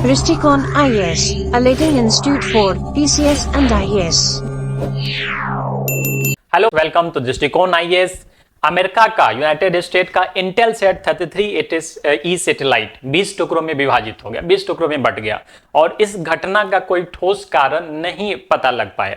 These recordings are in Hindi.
दृष्टिकोण IAS, a leading institute for PCS and IAS. Hello, welcome to Drishtikon IAS। America का, यूनाइटेड स्टेट का इंटेलसैट 33 ई सैटेलाइट 20 टुकड़ों में विभाजित हो गया, 20 टुकड़ों में बट गया और इस घटना का कोई ठोस कारण नहीं पता लग पाया।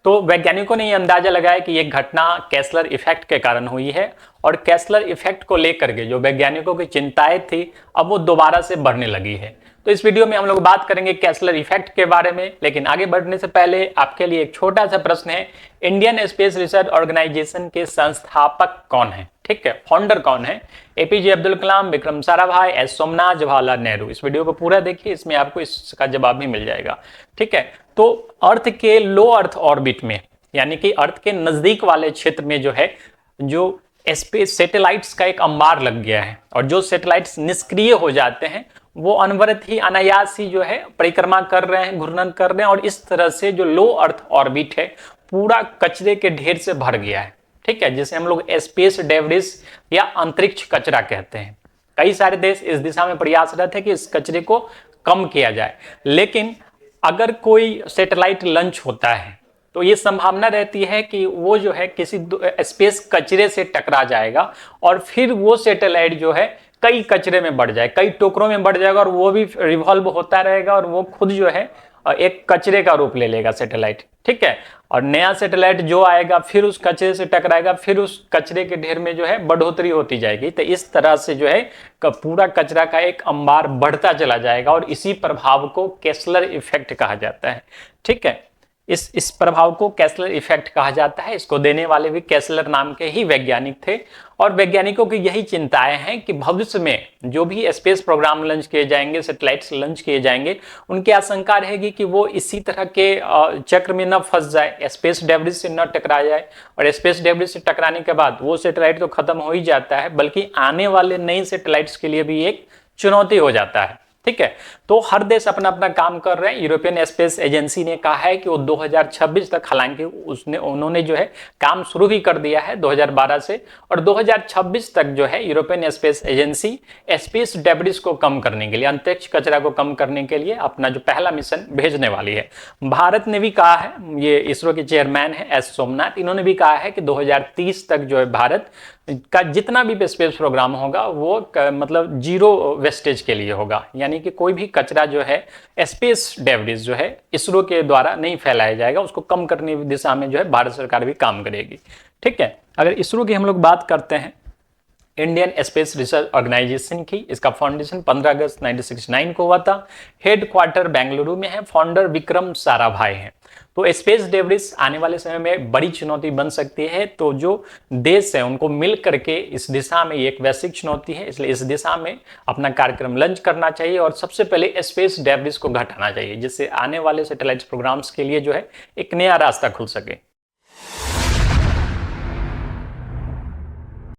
तो वैज्ञानिकों ने यह अंदाजा लगाया कि यह घटना केसलर इफेक्ट के कारण हुई है और केसलर इफेक्ट को लेकर के जो वैज्ञानिकों की चिंताएं थी अब वो दोबारा से बढ़ने लगी है। तो इस वीडियो में हम लोग बात करेंगे केसलर इफेक्ट के बारे में, लेकिन आगे बढ़ने से पहले आपके लिए एक छोटा सा प्रश्न है। इंडियन स्पेस रिसर्च ऑर्गेनाइजेशन के संस्थापक कौन है? ठीक है, फाउंडर कौन है? APJ Abdul Kalam, Vikram Sarabhai, S Somnath, Jawaharlal Nehru. इस वीडियो को पूरा देखिए, इसमें आपको इसका जवाब भी मिल जाएगा। ठीक है, तो अर्थ के लो अर्थ ऑर्बिट में, यानी कि अर्थ के नजदीक वाले क्षेत्र में जो है, जो स्पेस सैटेलाइट्स का एक अंबार लग गया है और जो सैटेलाइट्स निष्क्रिय हो जाते हैं वो अनवरत ही, अनायास ही जो है परिक्रमा कर रहे हैं, घूर्णन कर रहे हैं और इस तरह से जो लो अर्थ ऑर्बिट है पूरा कचरे के ढेर से भर गया है। ठीक है, जिसे हम लोग स्पेस डेब्रिस या अंतरिक्ष कचरा कहते हैं। कई सारे देश इस दिशा में प्रयासरत है कि इस कचरे को कम किया जाए, लेकिन अगर कोई सैटेलाइट लॉन्च होता है तो ये संभावना रहती है कि वो जो है किसी स्पेस कचरे से टकरा जाएगा और फिर वो सैटेलाइट जो है कई कचरे में बढ़ जाए, कई टुकड़ों में बढ़ जाएगा और वो भी रिवॉल्व होता रहेगा और वो खुद जो है एक कचरे का रूप ले लेगा सैटेलाइट। ठीक है, और नया सैटेलाइट जो आएगा फिर उस कचरे से टकराएगा, फिर उस कचरे के ढेर में जो है बढ़ोतरी होती जाएगी। तो इस तरह से जो है पूरा कचरा का एक अंबार बढ़ता चला जाएगा और इसी प्रभाव को केसलर इफेक्ट कहा जाता है। ठीक है, इस प्रभाव को केसलर इफेक्ट कहा जाता है। इसको देने वाले भी केसलर नाम के ही वैज्ञानिक थे और वैज्ञानिकों की यही चिंताएं हैं कि भविष्य में जो भी स्पेस प्रोग्राम लॉन्च किए जाएंगे, सैटेलाइट्स लॉन्च किए जाएंगे, उनकी आशंका रहेगी कि वो इसी तरह के चक्र में न फंस जाए, स्पेस डेब्रिस से न टकरा जाए और स्पेस डेब्रिस से टकराने के बाद वो सैटेलाइट तो खत्म हो ही जाता है, बल्कि आने वाले नए सैटेलाइट्स के लिए भी एक चुनौती हो जाता है। ठीक है, तो हर देश अपना अपना काम कर रहे हैं। यूरोपियन स्पेस एजेंसी ने कहा है कि वो 2026 तक, हालांकि उन्होंने जो है काम शुरू भी कर दिया है 2012 से, और 2026 तक जो है European space agency space debris को कम करने के लिए, अंतरिक्ष कचरा को कम करने के लिए अपना जो पहला मिशन भेजने वाली है। भारत ने भी कहा है, ये इसरो के चेयरमैन है एस सोमनाथ, इन्होंने भी कहा है कि 2030 तक जो है भारत का जितना भी स्पेस प्रोग्राम होगा वो मतलब जीरो वेस्टेज के लिए होगा, यानी कि कोई भी कचरा जो है स्पेस डेब्रिस जो है इसरो के द्वारा नहीं फैलाया जाएगा, उसको कम करने की दिशा में जो है भारत सरकार भी काम करेगी। ठीक है, अगर इसरो की हम लोग बात करते हैं, इंडियन स्पेस रिसर्च ऑर्गेनाइजेशन की, इसका फाउंडेशन 15 अगस्त 1969 को हुआ था। हेडक्वार्टर बेंगलुरु में है, फाउंडर विक्रम साराभाई हैं। तो स्पेस डेब्रिस आने वाले समय में बड़ी चुनौती बन सकती है, तो जो देश है उनको मिल करके इस दिशा में एक वैश्विक चुनौती है, इसलिए इस दिशा में अपना कार्यक्रम लॉन्च करना चाहिए और सबसे पहले स्पेस डेब्रिस को घटाना चाहिए, जिससे आने वाले सैटेलाइट प्रोग्राम्स के लिए जो है एक नया रास्ता खुल सके।